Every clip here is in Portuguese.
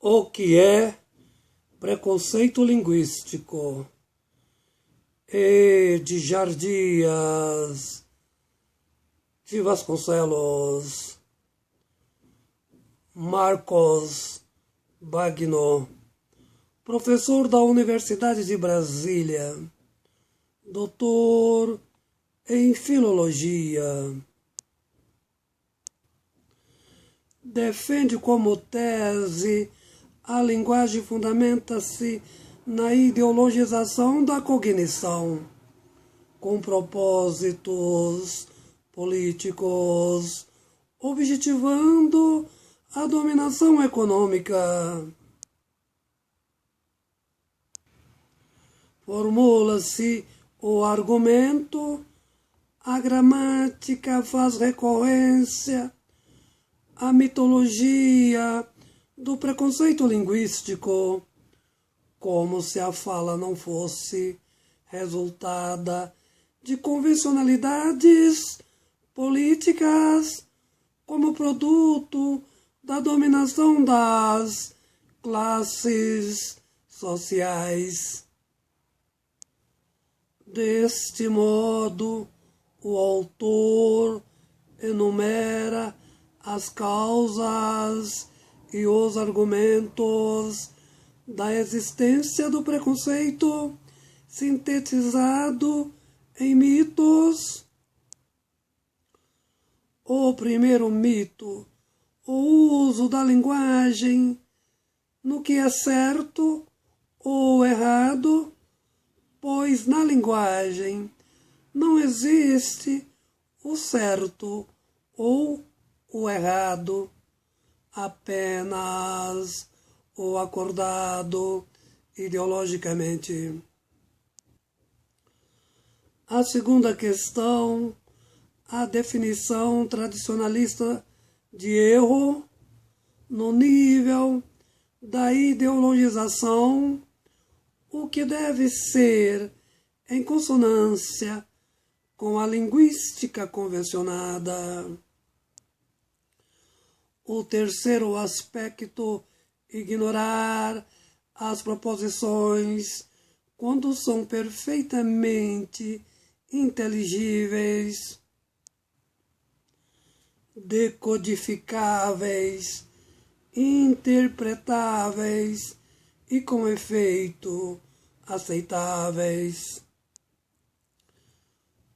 O que é preconceito linguístico? E de Jardias de Vasconcelos, Marcos Bagno, professor da Universidade de Brasília, doutor em filologia. Defende como tese a linguagem fundamenta-se na ideologização da cognição, com propósitos políticos, objetivando a dominação econômica. Formula-se o argumento, a gramática faz recorrência à mitologia do preconceito linguístico, como se a fala não fosse resultada de convencionalidades políticas como produto da dominação das classes sociais. Deste modo, o autor enumera as causas e os argumentos da existência do preconceito, sintetizado em mitos. O primeiro mito, o uso da linguagem no que é certo ou errado, pois na linguagem não existe o certo ou o errado, apenas o acordado ideologicamente. A segunda questão, a definição tradicionalista de erro no nível da ideologização, o que deve ser em consonância com a linguística convencionada. O terceiro aspecto, ignorar as proposições quando são perfeitamente inteligíveis, decodificáveis, interpretáveis e, com efeito, aceitáveis.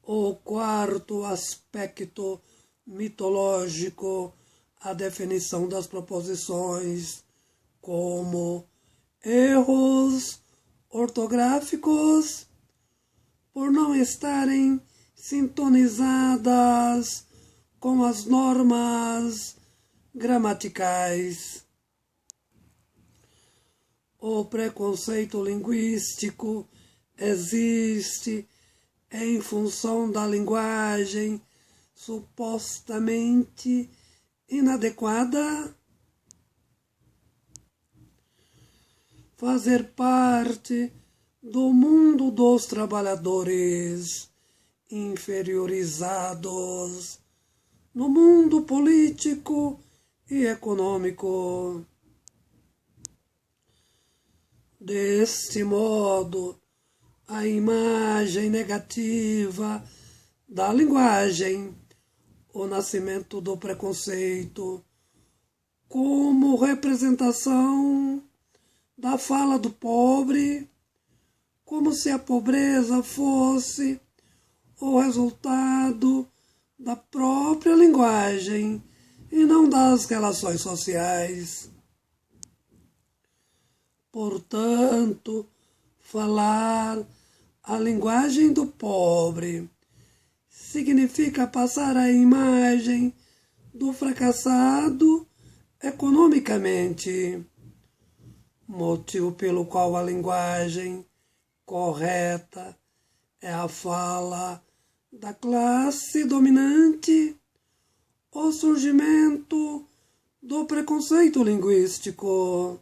O quarto aspecto mitológico, a definição das proposições como erros ortográficos por não estarem sintonizadas com as normas gramaticais. O preconceito linguístico existe em função da linguagem supostamente inadequada, fazer parte do mundo dos trabalhadores inferiorizados no mundo político e econômico. Deste modo, a imagem negativa da linguagem, o nascimento do preconceito, como representação da fala do pobre, como se a pobreza fosse o resultado da própria linguagem e não das relações sociais. Portanto, falar a linguagem do pobre significa passar a imagem do fracassado economicamente, motivo pelo qual a linguagem correta é a fala da classe dominante, o surgimento do preconceito linguístico.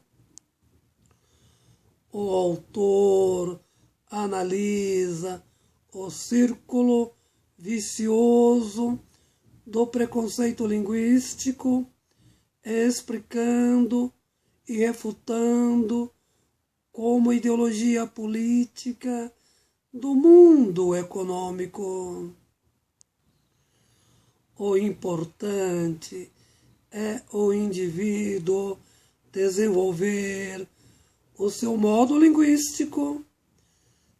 O autor analisa o círculo vicioso do preconceito linguístico, explicando e refutando como ideologia política do mundo econômico. O importante é o indivíduo desenvolver o seu modo linguístico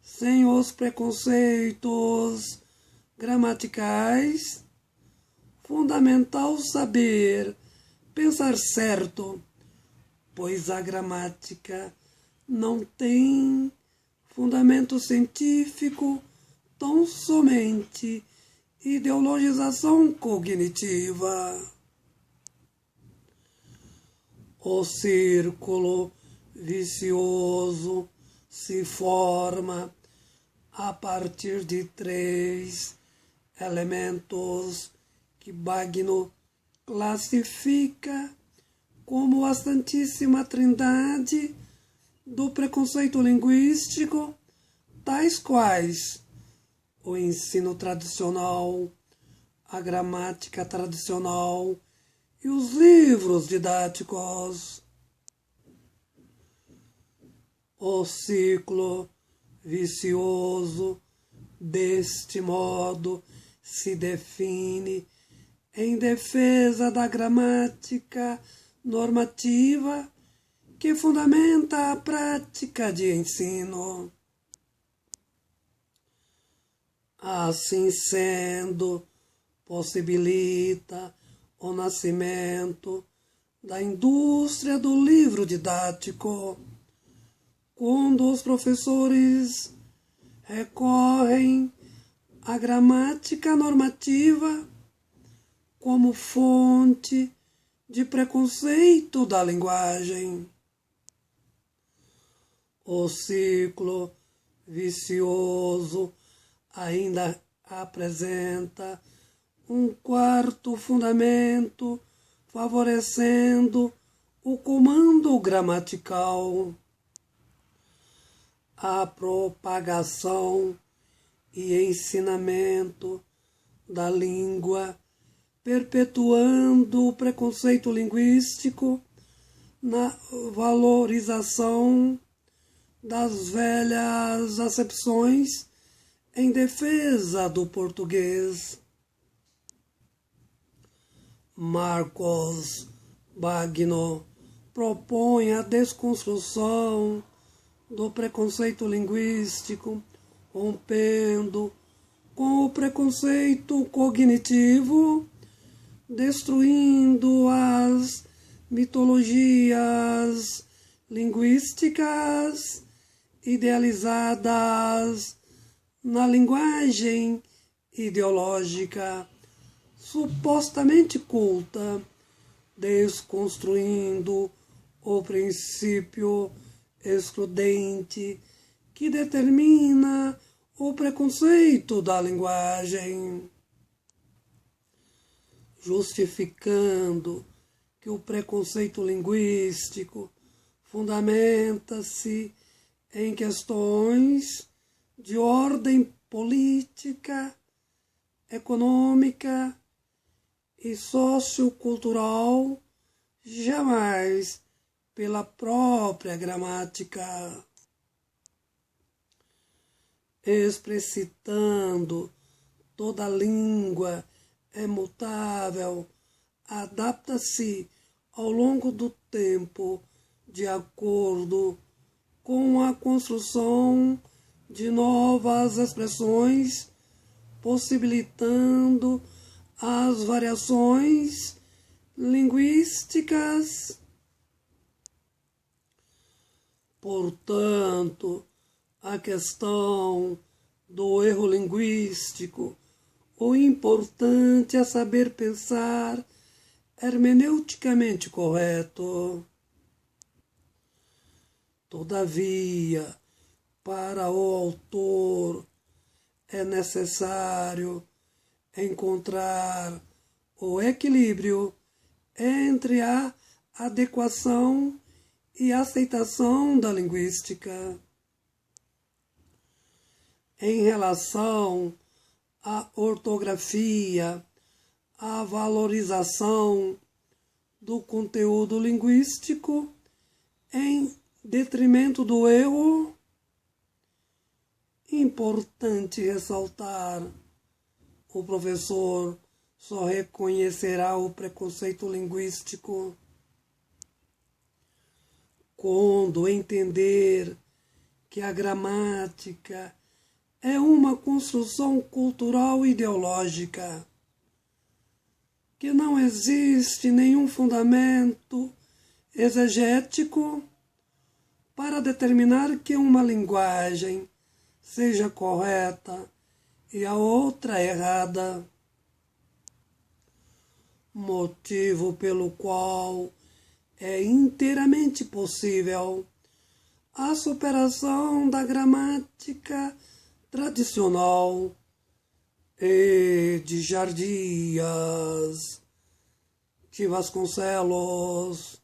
sem os preconceitos gramaticais. Fundamental saber pensar certo, pois a gramática não tem fundamento científico, tão somente ideologização cognitiva. O círculo vicioso se forma a partir de 3 elementos que Bagno classifica como a Santíssima Trindade do preconceito linguístico, tais quais o ensino tradicional, a gramática tradicional e os livros didáticos. O ciclo vicioso, deste modo, se define em defesa da gramática normativa que fundamenta a prática de ensino. Assim sendo, possibilita o nascimento da indústria do livro didático, quando os professores recorrem à gramática normativa como fonte de preconceito da linguagem. O ciclo vicioso ainda apresenta um quarto fundamento favorecendo o comando gramatical, a propagação e ensinamento da língua, perpetuando o preconceito linguístico na valorização das velhas acepções em defesa do português. Marcos Bagno propõe a desconstrução do preconceito linguístico, rompendo com o preconceito cognitivo, destruindo as mitologias linguísticas idealizadas na linguagem ideológica supostamente culta, desconstruindo o princípio excludente que determina o preconceito da linguagem, justificando que o preconceito linguístico fundamenta-se em questões de ordem política, econômica e sociocultural, jamais pela própria gramática, explicitando toda língua é mutável, adapta-se ao longo do tempo de acordo com a construção de novas expressões, possibilitando as variações linguísticas. Portanto, a questão do erro linguístico, o importante é saber pensar hermeneuticamente correto. Todavia, para o autor é necessário encontrar o equilíbrio entre a adequação e aceitação da linguística. Em relação à ortografia, à valorização do conteúdo linguístico em detrimento do eu. Importante ressaltar, o professor só reconhecerá o preconceito linguístico quando entender que a gramática é uma construção cultural ideológica, que não existe nenhum fundamento exegético para determinar que uma linguagem seja correta e a outra errada, motivo pelo qual é inteiramente possível a superação da gramática tradicional e de Jardim de Vasconcelos.